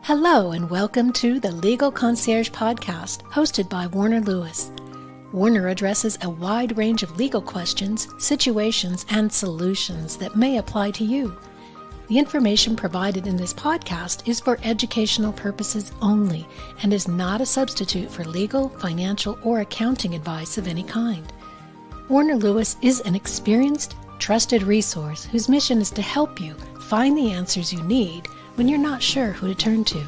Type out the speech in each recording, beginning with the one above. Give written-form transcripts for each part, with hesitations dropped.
Hello and welcome to the Legal Concierge Podcast, hosted by Warner Lewis. Warner addresses a wide range of legal questions, situations, and solutions that may apply to you. The information provided in this podcast is for educational purposes only and is not a substitute for legal, financial, or accounting advice of any kind. Warner Lewis is an experienced, trusted resource whose mission is to help you find the answers you need when you're not sure who to turn to.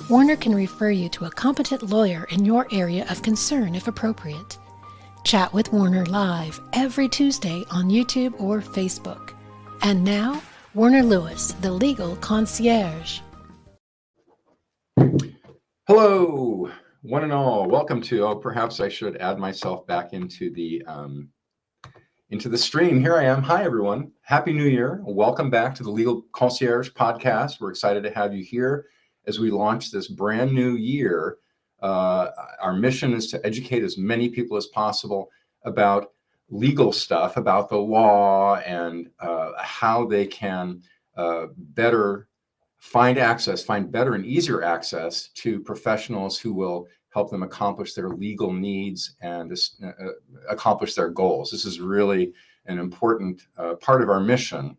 Warner can refer you to a competent lawyer in your area of concern if appropriate. Chat with Warner live every Tuesday on YouTube or Facebook. And now, Warner Lewis, the Legal Concierge. Hello, one and all. Welcome to, perhaps I should add myself back into the stream. Here I am. Hi, everyone. Happy New Year. Welcome back to the Legal Concierge Podcast. We're excited to have you here as we launch this brand new year. Our mission is to educate as many people as possible about legal stuff, about the law, and how they can better find better and easier access to professionals who will help them accomplish their legal needs and accomplish their goals. This is really an important part of our mission,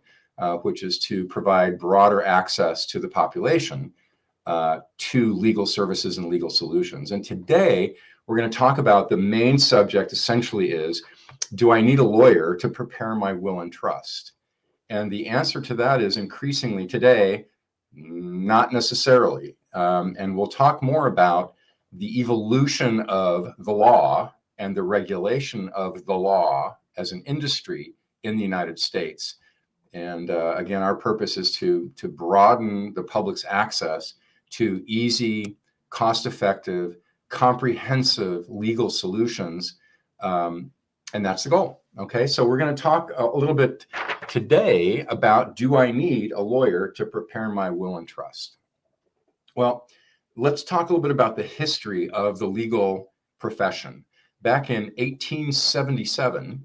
which is to provide broader access to the population to legal services and legal solutions. And today, we're going to talk about the main subject essentially is, do I need a lawyer to prepare my will and trust? And the answer to that is increasingly today, not necessarily. And we'll talk more about the evolution of the law and the regulation of the law as an industry in the United States. And again, our purpose is to broaden the public's access to easy, cost-effective, comprehensive legal solutions. And that's the goal. Okay, so we're going to talk a little bit today about, do I need a lawyer to prepare my will and trust? Well, let's talk a little bit about the history of the legal profession. Back in 1877,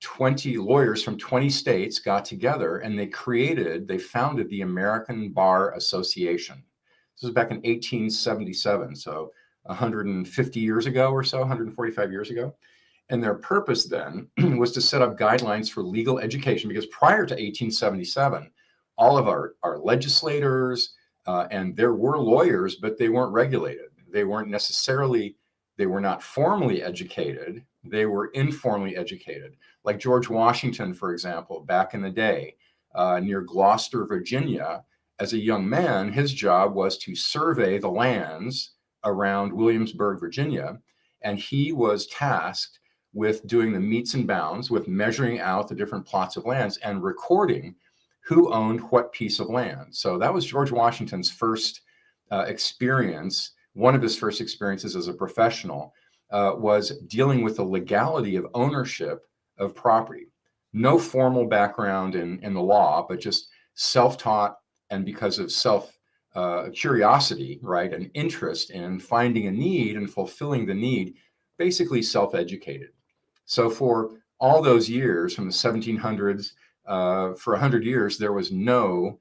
20 lawyers from 20 states got together and they founded the American Bar Association. This was back in 1877, so 150 years ago or so, 145 years ago. And their purpose then was to set up guidelines for legal education, because prior to 1877, all of our legislators, and there were lawyers, but they weren't regulated. They were not formally educated. They were informally educated. Like George Washington, for example, back in the day, near Gloucester, Virginia, as a young man, his job was to survey the lands around Williamsburg, Virginia, and he was tasked with doing the metes and bounds, with measuring out the different plots of lands and recording who owned what piece of land. So that was George Washington's first experience. One of his first experiences as a professional was dealing with the legality of ownership of property. No formal background in the law, but just self-taught, and because of curiosity, right, an interest in finding a need and fulfilling the need, basically self-educated. So for all those years, from the 1700s, for 100 years, there was no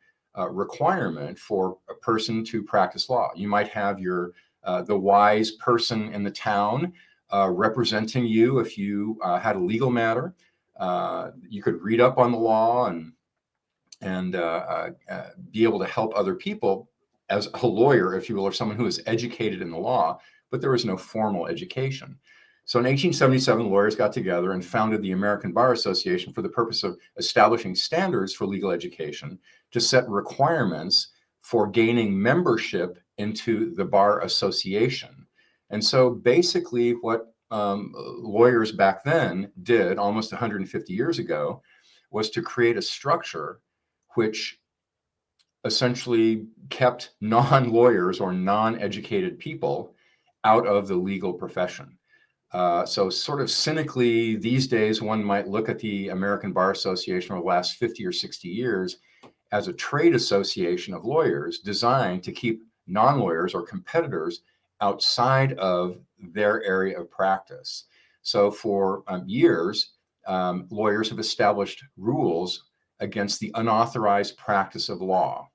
requirement for a person to practice law. You might have the wise person in the town representing you if you had a legal matter. You could read up on the law and be able to help other people as a lawyer, if you will, or someone who is educated in the law, but there was no formal education. So in 1877, lawyers got together and founded the American Bar Association for the purpose of establishing standards for legal education, to set requirements for gaining membership into the Bar Association. And so basically what lawyers back then did almost 150 years ago was to create a structure which essentially kept non-lawyers or non-educated people out of the legal profession. So sort of cynically, these days, one might look at the American Bar Association over the last 50 or 60 years as a trade association of lawyers designed to keep non-lawyers or competitors outside of their area of practice. So for years, lawyers have established rules against the unauthorized practice of law.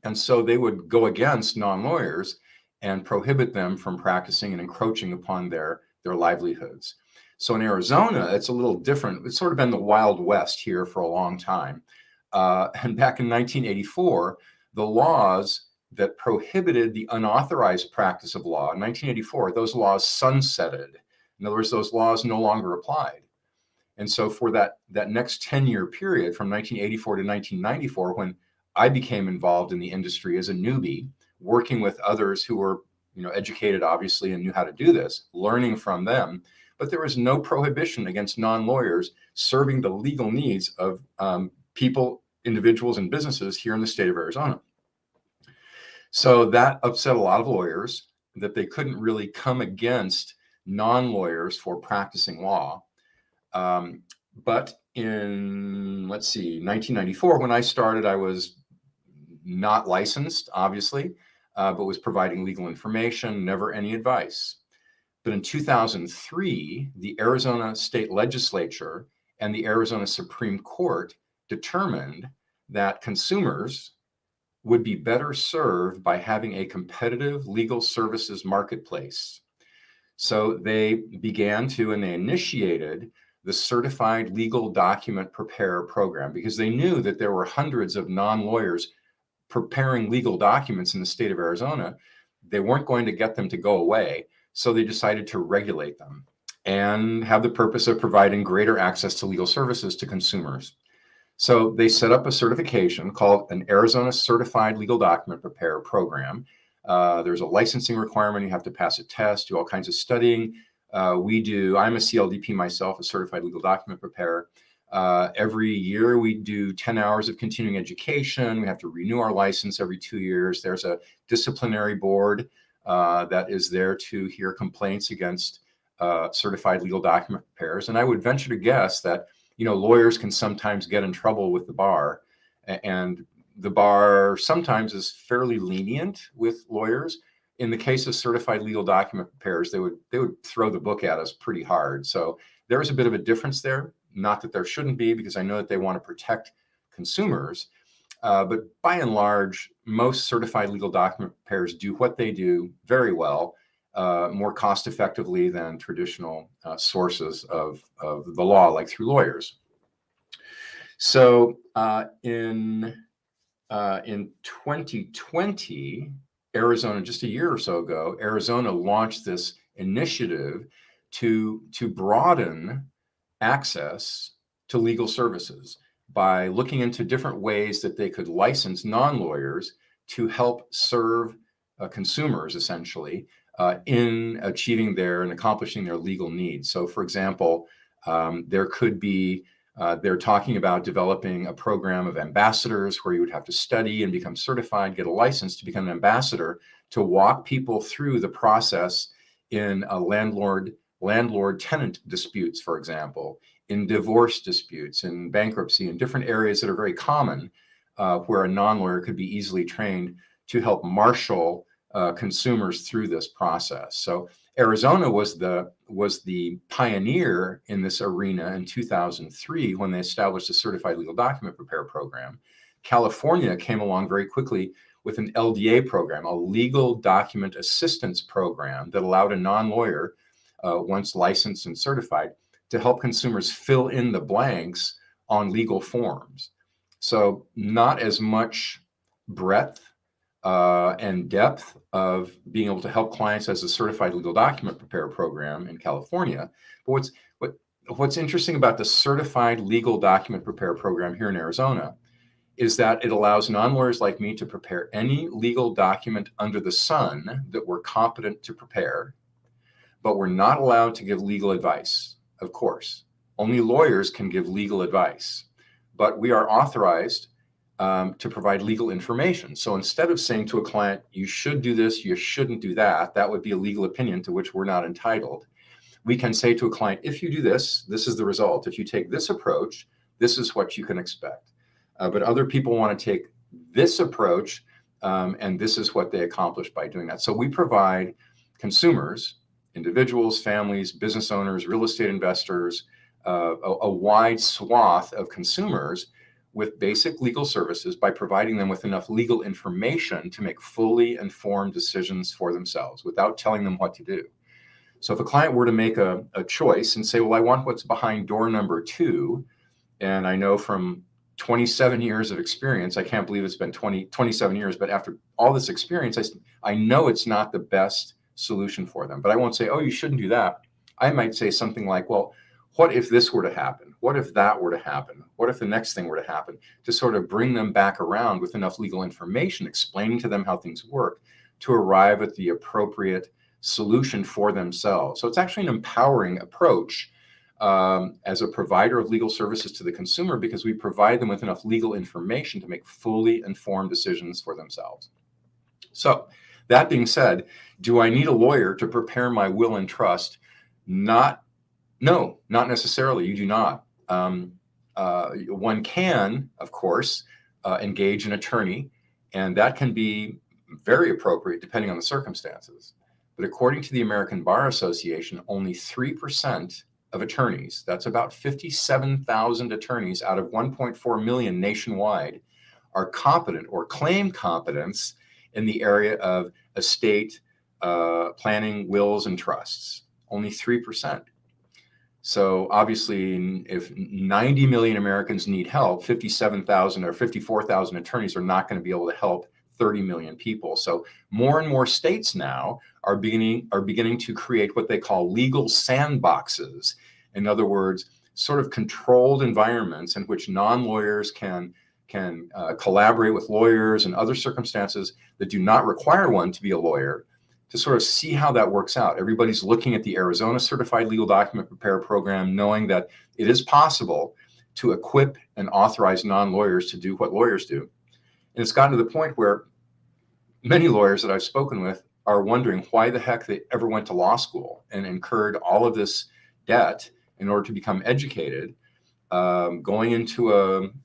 And so they would go against non-lawyers and prohibit them from practicing and encroaching upon their livelihoods. So in Arizona, it's a little different. It's sort of been the Wild West here for a long time. And back in 1984, the laws that prohibited the unauthorized practice of law, in 1984, those laws sunsetted. In other words, those laws no longer applied. And so for that next 10-year period from 1984 to 1994, when I became involved in the industry as a newbie, working with others who were, educated, obviously, and knew how to do this, learning from them. But there was no prohibition against non-lawyers serving the legal needs of people, individuals, and businesses here in the state of Arizona. So that upset a lot of lawyers, that they couldn't really come against non-lawyers for practicing law. But in, 1994, when I started, I was not licensed, obviously, but was providing legal information, never any advice. But in 2003, the Arizona State Legislature and the Arizona Supreme Court determined that consumers would be better served by having a competitive legal services marketplace. So they began to, and they initiated the Certified Legal Document Preparer program, because they knew that there were hundreds of non-lawyers preparing legal documents in the state of Arizona. They weren't going to get them to go away. So they decided to regulate them and have the purpose of providing greater access to legal services to consumers. So they set up a certification called an Arizona Certified Legal Document Preparer program. There's a licensing requirement. You have to pass a test, do all kinds of studying. I'm a CLDP myself, a Certified Legal Document Preparer. Every year we do 10 hours of continuing education. We have to renew our license every 2 years. There's a disciplinary board that is there to hear complaints against certified legal document preparers. And I would venture to guess that, lawyers can sometimes get in trouble with the bar, and the bar sometimes is fairly lenient with lawyers. In the case of certified legal document preparers, they would throw the book at us pretty hard. So there's a bit of a difference there. Not that there shouldn't be, because I know that they want to protect consumers. But by and large, most certified legal document preparers do what they do very well, more cost effectively than traditional sources of the law, like through lawyers. So in 2020, Arizona, just a year or so ago, Arizona launched this initiative to broaden access to legal services by looking into different ways that they could license non-lawyers to help serve consumers, essentially, in achieving and accomplishing their legal needs. So, for example, there could be, they're talking about developing a program of ambassadors where you would have to study and become certified, get a license to become an ambassador, to walk people through the process in a landlord-tenant disputes, for example, in divorce disputes, in bankruptcy, in different areas that are very common, where a non-lawyer could be easily trained to help marshal consumers through this process. So Arizona was the pioneer in this arena in 2003 when they established a Certified Legal Document Preparer program. California came along very quickly with an LDA program, a Legal Document Assistance program, that allowed a non-lawyer, once licensed and certified, to help consumers fill in the blanks on legal forms. So not as much breadth and depth of being able to help clients as a Certified Legal Document Preparer program in California. But what's interesting about the Certified Legal Document Preparer program here in Arizona is that it allows non-lawyers like me to prepare any legal document under the sun that we're competent to prepare, but we're not allowed to give legal advice, of course. Only lawyers can give legal advice, but we are authorized to provide legal information. So instead of saying to a client, you should do this, you shouldn't do that, that would be a legal opinion to which we're not entitled. We can say to a client, if you do this, this is the result. If you take this approach, this is what you can expect. But other people want to take this approach, and this is what they accomplish by doing that. So we provide consumers, individuals, families, business owners, real estate investors, a wide swath of consumers with basic legal services by providing them with enough legal information to make fully informed decisions for themselves without telling them what to do. So if a client were to make a choice and say, well, I want what's behind door number 2, and I know from 27 years of experience, I can't believe it's been 27 years, but after all this experience, I know it's not the best solution for them. But I won't say, oh, you shouldn't do that. I might say something like, well, what if this were to happen? What if that were to happen? What if the next thing were to happen? To sort of bring them back around with enough legal information, explaining to them how things work to arrive at the appropriate solution for themselves. So it's actually an empowering approach as a provider of legal services to the consumer, because we provide them with enough legal information to make fully informed decisions for themselves. So that being said, do I need a lawyer to prepare my will and trust? No, not necessarily. You do not. One can, of course, engage an attorney, and that can be very appropriate depending on the circumstances. But according to the American Bar Association, only 3% of attorneys, that's about 57,000 attorneys out of 1.4 million nationwide, are competent or claim competence in the area of estate planning, wills, and trusts. Only 3%. So obviously, if 90 million Americans need help, 57,000 or 54,000 attorneys are not going to be able to help 30 million people. So more and more states now are beginning to create what they call legal sandboxes. In other words, sort of controlled environments in which non-lawyers can collaborate with lawyers and other circumstances that do not require one to be a lawyer, to sort of see how that works out. Everybody's looking at the Arizona Certified Legal Document Preparer program, knowing that it is possible to equip and authorize non-lawyers to do what lawyers do. And it's gotten to the point where many lawyers that I've spoken with are wondering why the heck they ever went to law school and incurred all of this debt in order to become educated, going into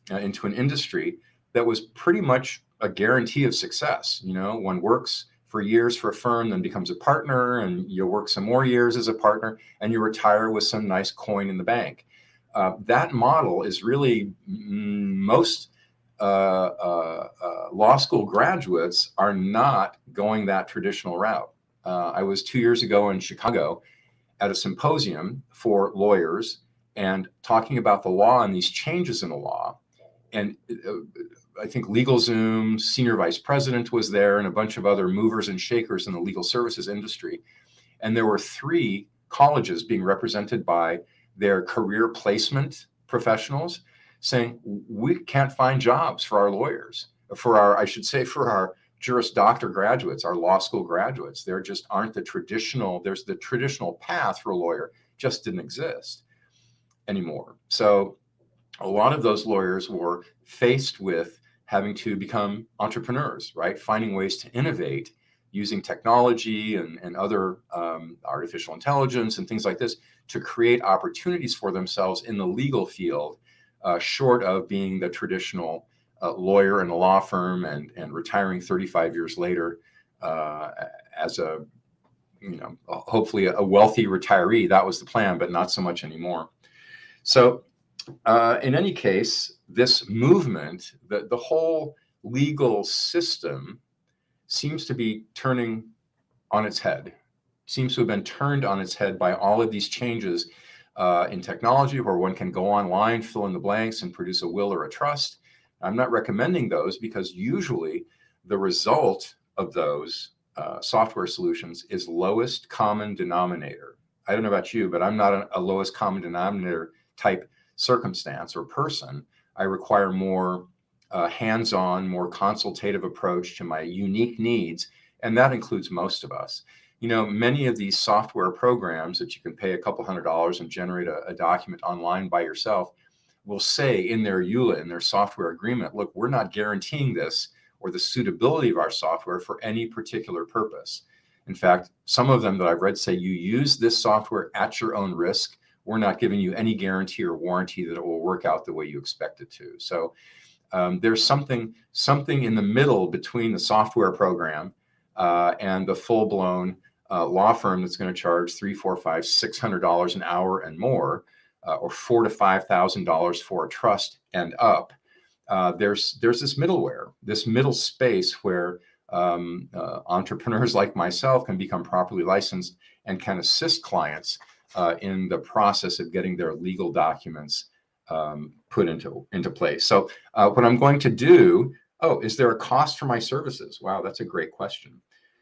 an industry that was pretty much a guarantee of success. You know, one works for years for a firm, then becomes a partner, and you work some more years as a partner, and you retire with some nice coin in the bank. That model is really most law school graduates are not going that traditional route. I was 2 years ago in Chicago at a symposium for lawyers and talking about the law and these changes in the law. And I think LegalZoom's senior vice president was there and a bunch of other movers and shakers in the legal services industry. And there were 3 colleges being represented by their career placement professionals saying, we can't find jobs for our lawyers, for our Juris Doctor graduates, our law school graduates. There just aren't the traditional path for a lawyer just didn't exist anymore. So a lot of those lawyers were faced with having to become entrepreneurs, right? Finding ways to innovate using technology and other artificial intelligence and things like this to create opportunities for themselves in the legal field, short of being the traditional lawyer in a law firm and retiring 35 years later as hopefully a wealthy retiree. That was the plan, but not so much anymore. So in any case, this movement, the whole legal system seems to be turning on its head, seems to have been turned on its head by all of these changes in technology, where one can go online, fill in the blanks, and produce a will or a trust. I'm not recommending those because usually the result of those software solutions is lowest common denominator. I don't know about you, but I'm not a lowest common denominator type circumstance or person. I require more hands-on, more consultative approach to my unique needs, and that includes most of us. You know, many of these software programs that you can pay a couple $100 and generate a document online by yourself will say in their EULA, in their software agreement, look, we're not guaranteeing this or the suitability of our software for any particular purpose. In fact, some of them that I've read say you use this software at your own risk. We're not giving you any guarantee or warranty that it will work out the way you expect it to. So there's something in the middle between the software program and the full-blown law firm that's going to charge $300, $400, $500, $600 an hour and more, or $4,000 to $5,000 for a trust and up. There's this middleware, this middle space where entrepreneurs like myself can become properly licensed and can assist clients in the process of getting their legal documents put into place. So what I'm going to do, is there a cost for my services? Wow, that's a great question.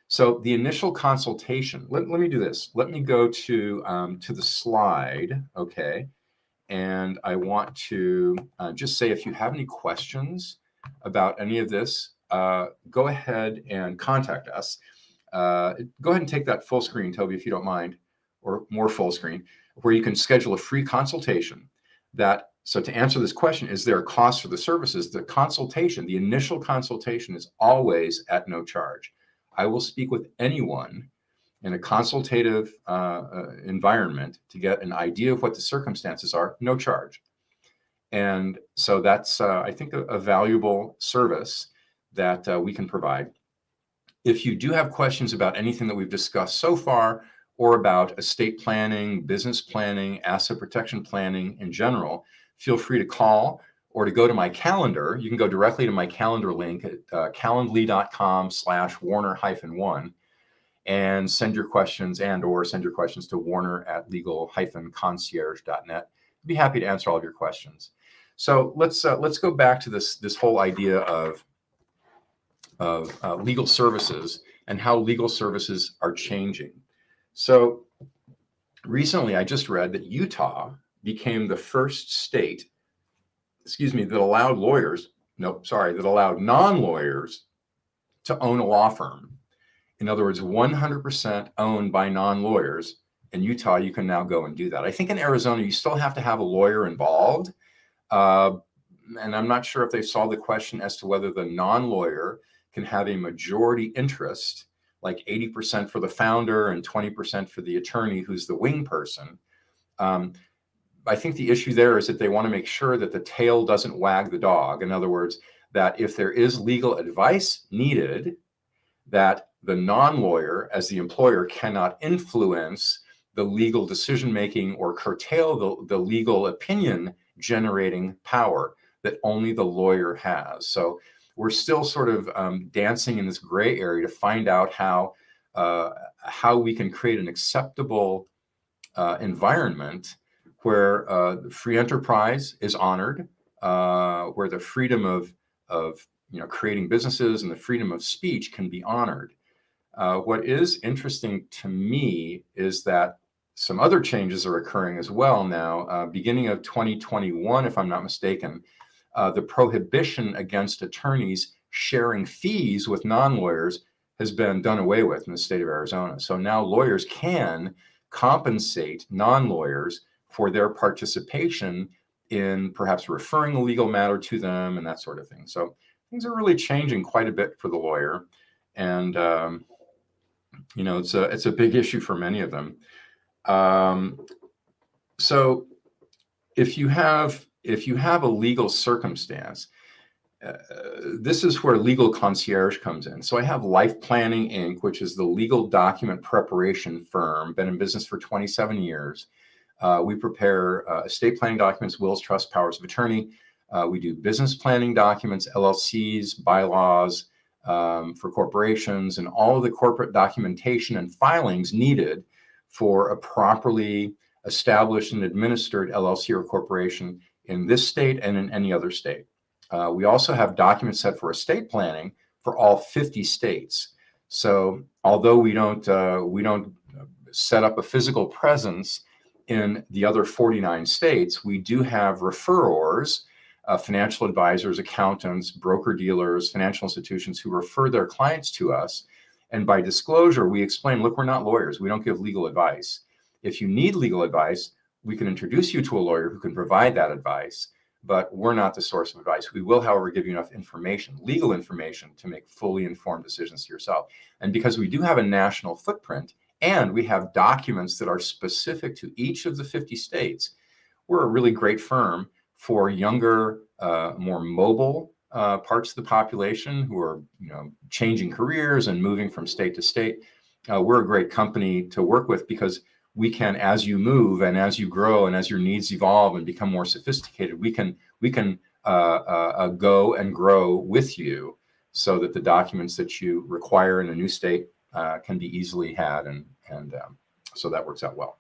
So the initial consultation, let me do this. Let me go to the slide, okay? And I want to just say, if you have any questions about any of this, go ahead and contact us. Go ahead and take that full screen, Toby, if you don't mind, or more full screen, where you can schedule a free consultation. So to answer this question, is there a cost for the services? The consultation, the initial consultation, is always at no charge. I will speak with anyone in a consultative environment to get an idea of what the circumstances are, no charge. And so that's, I think, a valuable service that we can provide. If you do have questions about anything that we've discussed so far, or about estate planning, business planning, asset protection planning in general, feel free to call or to go to my calendar. You can go directly to my calendar link at calendly.com/Warner-1 and send your questions or send your questions to warner@legal-concierge.net. I'd be happy to answer all of your questions. So let's go back to this whole idea of legal services and how legal services are changing. So recently, I just read that Utah became the first state, that allowed non-lawyers to own a law firm. In other words, 100% owned by non-lawyers. In Utah, you can now go and do that. I think in Arizona, you still have to have a lawyer involved. And I'm not sure if they solved the question as to whether the non-lawyer can have a majority interest, like 80% for the founder and 20% for the attorney who's the wing person. I think the issue there is that they want to make sure that the tail doesn't wag the dog. In other words, that if there is legal advice needed, that the non-lawyer, as the employer, cannot influence the legal decision-making or curtail the legal opinion generating power that only the lawyer has. So we're still sort of dancing in this gray area to find out how we can create an acceptable environment where free enterprise is honored, where the freedom of creating businesses and the freedom of speech can be honored. What is interesting to me is that some other changes are occurring as well now. Beginning of 2021, if I'm not mistaken, the prohibition against attorneys sharing fees with non-lawyers has been done away with in the state of Arizona. So now lawyers can compensate non-lawyers for their participation in perhaps referring a legal matter to them and that sort of thing. So things are really changing quite a bit for the lawyer. And, it's a big issue for many of them. So if you have a legal circumstance, this is where Legal Concierge comes in. So I have Life Planning, Inc., which is the legal document preparation firm, been in business for 27 years. We prepare estate planning documents, wills, trusts, powers of attorney. We do business planning documents, LLCs, bylaws for corporations, and all of the corporate documentation and filings needed for a properly established and administered LLC or corporation in this state and in any other state. We also have documents set for estate planning for all 50 states. So although we don't set up a physical presence in the other 49 states, we do have referrers, financial advisors, accountants, broker-dealers, financial institutions who refer their clients to us. And by disclosure, we explain, look, we're not lawyers. We don't give legal advice. If you need legal advice, we can introduce you to a lawyer who can provide that advice, but we're not the source of advice. We will, however, give you enough information, legal information, to make fully informed decisions to yourself. And because we do have a national footprint and we have documents that are specific to each of the 50 states, we're a really great firm for younger, more mobile parts of the population who are, changing careers and moving from state to state. we're a great company to work with because we can, as you move and as you grow and as your needs evolve and become more sophisticated, we can go and grow with you so that the documents that you require in a new state can be easily had, and so that works out well.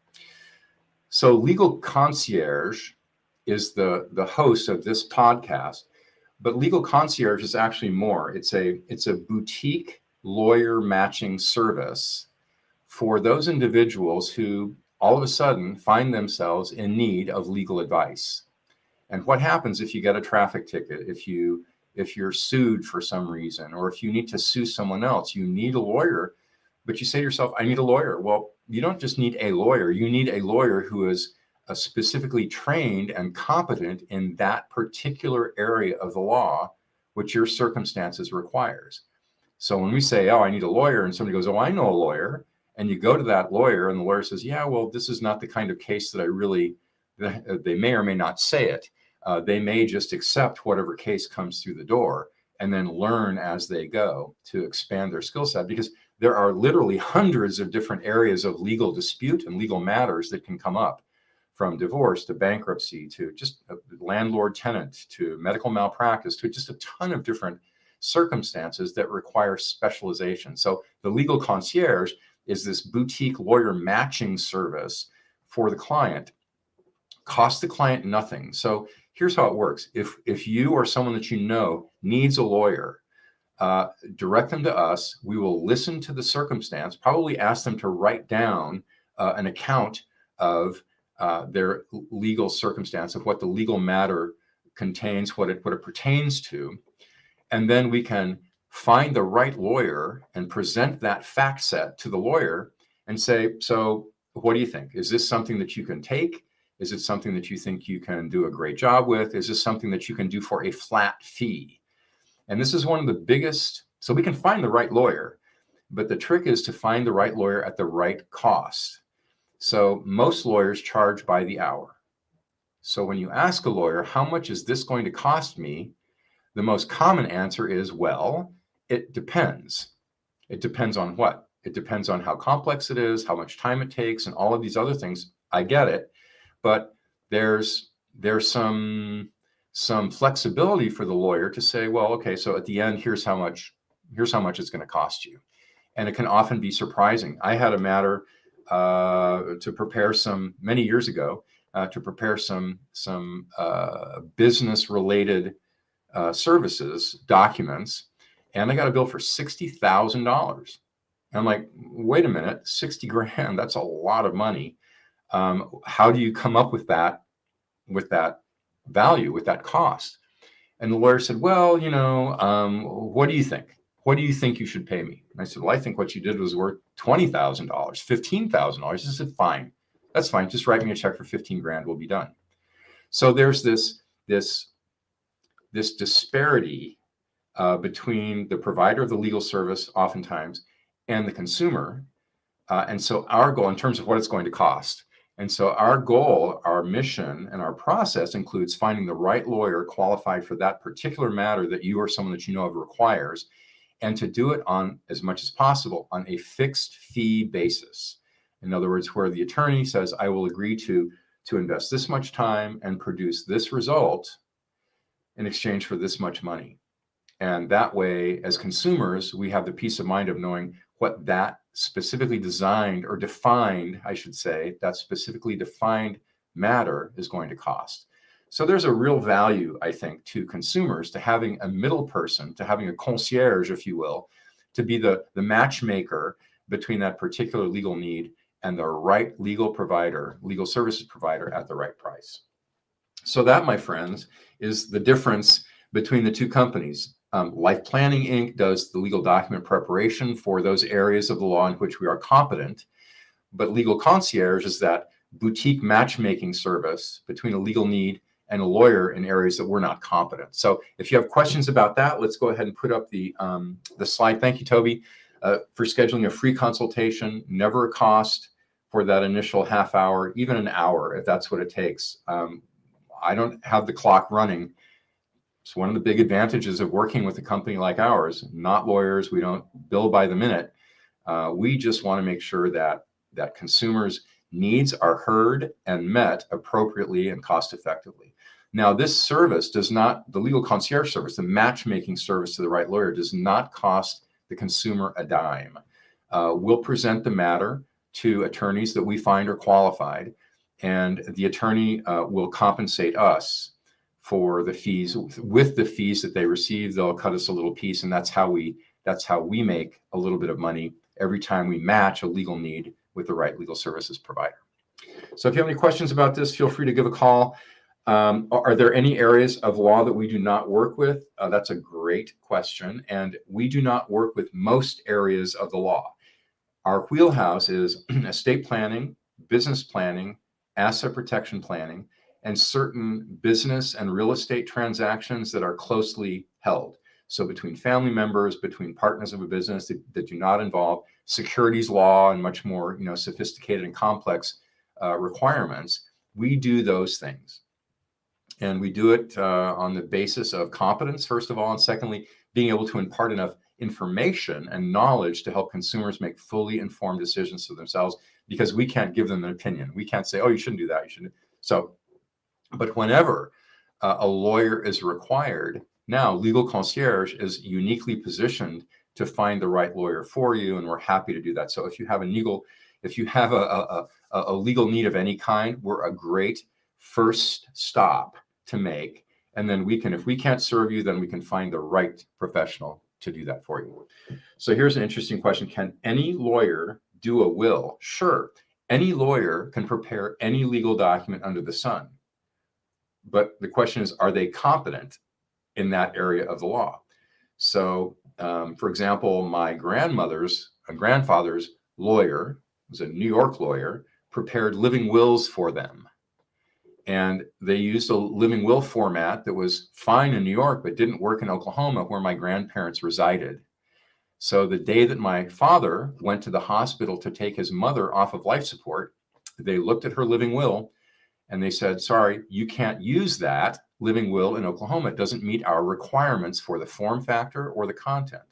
So Legal Concierge is the host of this podcast, but Legal Concierge is actually more. It's a boutique lawyer matching service for those individuals who all of a sudden find themselves in need of legal advice. And what happens if you get a traffic ticket, if you're sued for some reason, or if you need to sue someone else, you need a lawyer, but you say to yourself, I need a lawyer. Well, you don't just need a lawyer, you need a lawyer who is specifically trained and competent in that particular area of the law, which your circumstances requires. So when we say, oh, I need a lawyer, and somebody goes, oh, I know a lawyer, and you go to that lawyer and the lawyer says, yeah, well, this is not the kind of case that I really, they may or may not say it. They may just accept whatever case comes through the door and then learn as they go to expand their skill set, because there are literally hundreds of different areas of legal dispute and legal matters that can come up, from divorce to bankruptcy to just landlord-tenant to medical malpractice to just a ton of different circumstances that require specialization. So the Legal Concierge is this boutique lawyer matching service for the client. Costs the client nothing. So here's how it works. If you or someone that you know needs a lawyer, direct them to us. We will listen to the circumstance, probably ask them to write down an account of their legal circumstance, of what the legal matter contains, what it pertains to. And then we can find the right lawyer and present that fact set to the lawyer and say, so what do you think? Is this something that you can take? Is it something that you think you can do a great job with? Is this something that you can do for a flat fee? And this is one of the biggest, so we can find the right lawyer, but the trick is to find the right lawyer at the right cost. So most lawyers charge by the hour. So when you ask a lawyer, how much is this going to cost me? The most common answer is, well, it depends. It depends on what? It depends on how complex it is, how much time it takes, and all of these other things. I get it, but there's some flexibility for the lawyer to say, well, okay, so at the end, here's how much it's going to cost you. And it can often be surprising. I had a matter to prepare many years ago, to prepare some business-related services documents, and I got a bill for $60,000. I'm like, wait a minute, 60 grand, that's a lot of money. How do you come up with that value, with that cost? And the lawyer said, well, what do you think? What do you think you should pay me? And I said, well, I think what you did was worth $20,000, $15,000. He said, fine, that's fine. Just write me a check for 15 grand, we'll be done. So there's this disparity between the provider of the legal service oftentimes and the consumer. And so our goal in terms of what it's going to cost. And so our goal, our mission, and our process includes finding the right lawyer qualified for that particular matter that you or someone that you know of requires, and to do it on, as much as possible, on a fixed fee basis. In other words, where the attorney says, I will agree to invest this much time and produce this result in exchange for this much money. And that way, as consumers, we have the peace of mind of knowing what that specifically designed or defined, I should say, that specifically defined matter is going to cost. So there's a real value, I think, to consumers, to having a middle person, to having a concierge, if you will, to be the matchmaker between that particular legal need and the right legal provider, legal services provider at the right price. So that, my friends, is the difference between the two companies. Life Planning Inc. does the legal document preparation for those areas of the law in which we are competent, but Legal Concierge is that boutique matchmaking service between a legal need and a lawyer in areas that we're not competent. So if you have questions about that, let's go ahead and put up the slide. Thank you, Toby, for scheduling a free consultation. Never a cost for that initial half hour, even an hour, if that's what it takes. I don't have the clock running. It's one of the big advantages of working with a company like ours. Not lawyers. We don't bill by the minute. We just want to make sure that consumers' needs are heard and met appropriately and cost effectively. Now, this service does not, the legal concierge service, the matchmaking service to the right lawyer, does not cost the consumer a dime. We'll present the matter to attorneys that we find are qualified, and the attorney will compensate us for the fees. With the fees that they receive, they'll cut us a little piece, and that's how we make a little bit of money every time we match a legal need with the right legal services provider. So if you have any questions about this, feel free to give a call. Are there any areas of law that we do not work with? That's a great question. And we do not work with most areas of the law. Our wheelhouse is estate planning, business planning, asset protection planning, and certain business and real estate transactions that are closely held. So between family members, between partners of a business that do not involve securities law and much more, sophisticated and complex requirements, we do those things. And we do it on the basis of competence, first of all, and secondly, being able to impart enough information and knowledge to help consumers make fully informed decisions for themselves, because we can't give them an opinion. We can't say, oh, you shouldn't do that, you shouldn't. So, but whenever a lawyer is required, now Legal Concierge is uniquely positioned to find the right lawyer for you, and we're happy to do that. So if you have a legal need of any kind, we're a great first stop to make. And then if we can't serve you, then we can find the right professional to do that for you. So here's an interesting question. Can any lawyer do a will? Sure. Any lawyer can prepare any legal document under the sun. But the question is, are they competent in that area of the law? So, for example, my grandfather's lawyer, was a New York lawyer, prepared living wills for them. And they used a living will format that was fine in New York, but didn't work in Oklahoma, where my grandparents resided. So the day that my father went to the hospital to take his mother off of life support, they looked at her living will and they said, sorry, you can't use that living will in Oklahoma. It doesn't meet our requirements for the form factor or the content.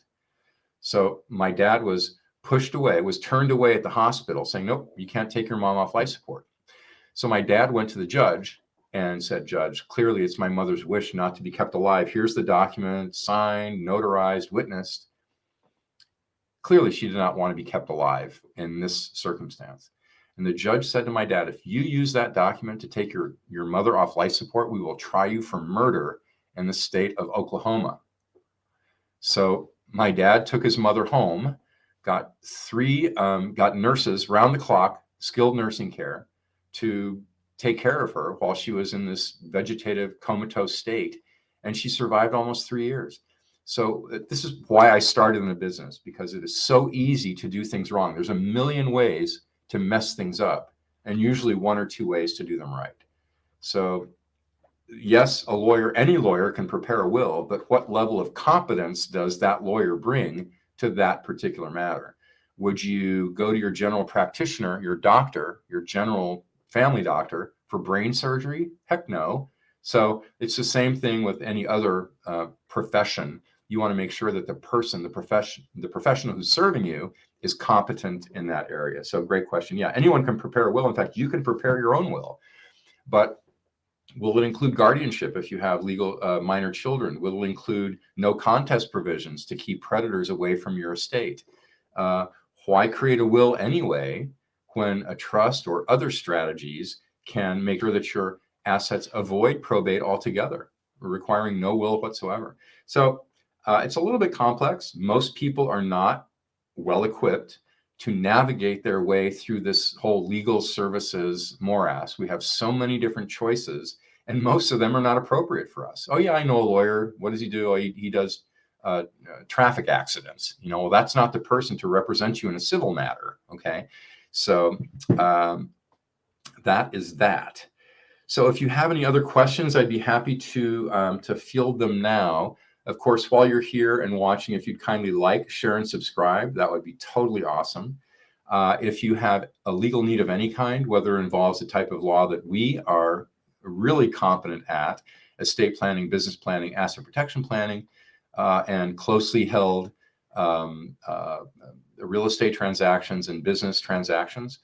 So my dad was turned away at the hospital saying, nope, you can't take your mom off life support. So my dad went to the judge and said, Judge, clearly it's my mother's wish not to be kept alive. Here's the document, signed, notarized, witnessed. Clearly she did not want to be kept alive in this circumstance. And the judge said to my dad, if you use that document to take your mother off life support, we will try you for murder in the state of Oklahoma. So my dad took his mother home, got nurses round the clock, skilled nursing care, to take care of her while she was in this vegetative comatose state. And she survived almost 3 years. So this is why I started in the business, because it is so easy to do things wrong. There's a million ways to mess things up, and usually one or two ways to do them right. So yes, any lawyer can prepare a will, but what level of competence does that lawyer bring to that particular matter? Would you go to your general practitioner, your doctor, your general family doctor for brain surgery? Heck no. So it's the same thing with any other profession. You want to make sure that the professional who's serving you is competent in that area. So great question. Yeah, anyone can prepare a will. In fact, you can prepare your own will. But will it include guardianship if you have legal minor children? Will it include no contest provisions to keep predators away from your estate? Why create a will anyway when a trust or other strategies can make sure that your assets avoid probate altogether, requiring no will whatsoever? So it's a little bit complex. Most people are not well equipped to navigate their way through this whole legal services morass. We have so many different choices, and most of them are not appropriate for us. Oh yeah, I know a lawyer. What does he do? Oh, he does traffic accidents. Well, that's not the person to represent you in a civil matter. Okay, so that is that. So if you have any other questions, I'd be happy to field them now. Of course, while you're here and watching, if you'd kindly like, share, and subscribe, that would be totally awesome. If you have a legal need of any kind, whether it involves the type of law that we are really competent at, estate planning, business planning, asset protection planning, and closely held real estate transactions and business transactions,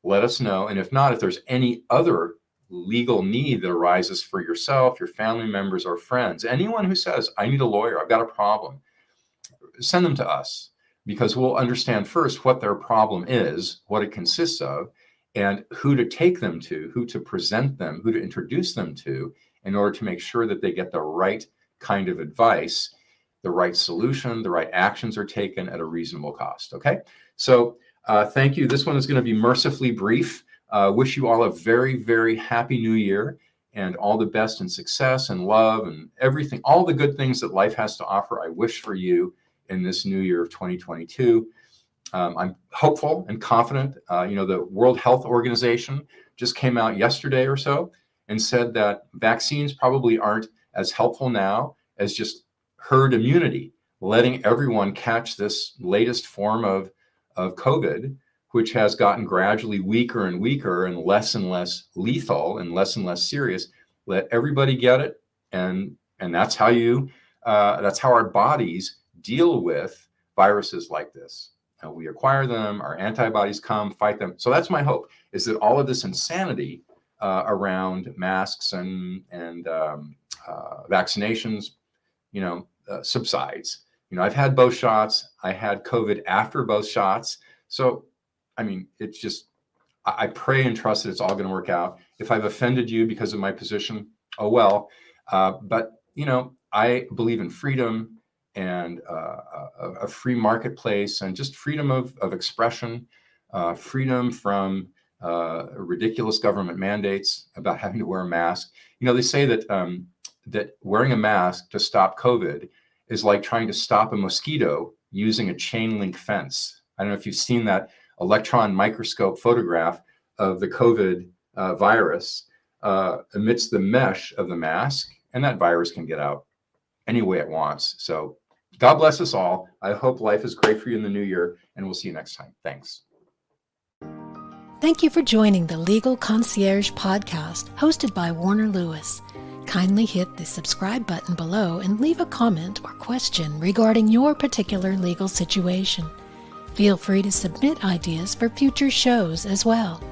let us know. And if not, if there's any other legal need that arises for yourself, your family members, or friends, anyone who says, I need a lawyer, I've got a problem, send them to us, because we'll understand first what their problem is, what it consists of, and who to take them to, who to present them, who to introduce them to, in order to make sure that they get the right kind of advice, the right solution, the right actions are taken at a reasonable cost. Okay, so thank you. This one is going to be mercifully brief. Wish you all a very, very happy new year, and all the best and success and love and everything, all the good things that life has to offer. I wish for you in this new year of 2022. I'm hopeful and confident. The World Health Organization just came out yesterday or so and said that vaccines probably aren't as helpful now as just herd immunity, letting everyone catch this latest form of COVID, which has gotten gradually weaker and weaker and less lethal and less serious. Let everybody get it, and that's how that's how our bodies deal with viruses like this. We acquire them, our antibodies come, fight them. So that's my hope, is that all of this insanity around masks and vaccinations, subsides. I've had both shots. I had COVID after both shots. So, it's just, I pray and trust that it's all going to work out. If I've offended you because of my position, oh well. But, I believe in freedom and a free marketplace, and just freedom of expression, freedom from ridiculous government mandates about having to wear a mask. They say that that wearing a mask to stop COVID is like trying to stop a mosquito using a chain link fence. I don't know if you've seen that electron microscope photograph of the COVID virus amidst the mesh of the mask, and that virus can get out any way it wants. So God bless us all. I hope life is great for you in the new year, and we'll see you next time. Thanks. Thank you for joining the Legal Concierge Podcast, hosted by Warner Lewis. Kindly hit the subscribe button below and leave a comment or question regarding your particular legal situation. Feel free to submit ideas for future shows as well.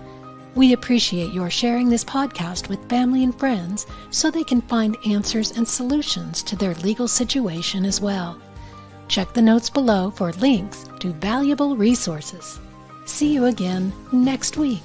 We appreciate your sharing this podcast with family and friends so they can find answers and solutions to their legal situation as well. Check the notes below for links to valuable resources. See you again next week.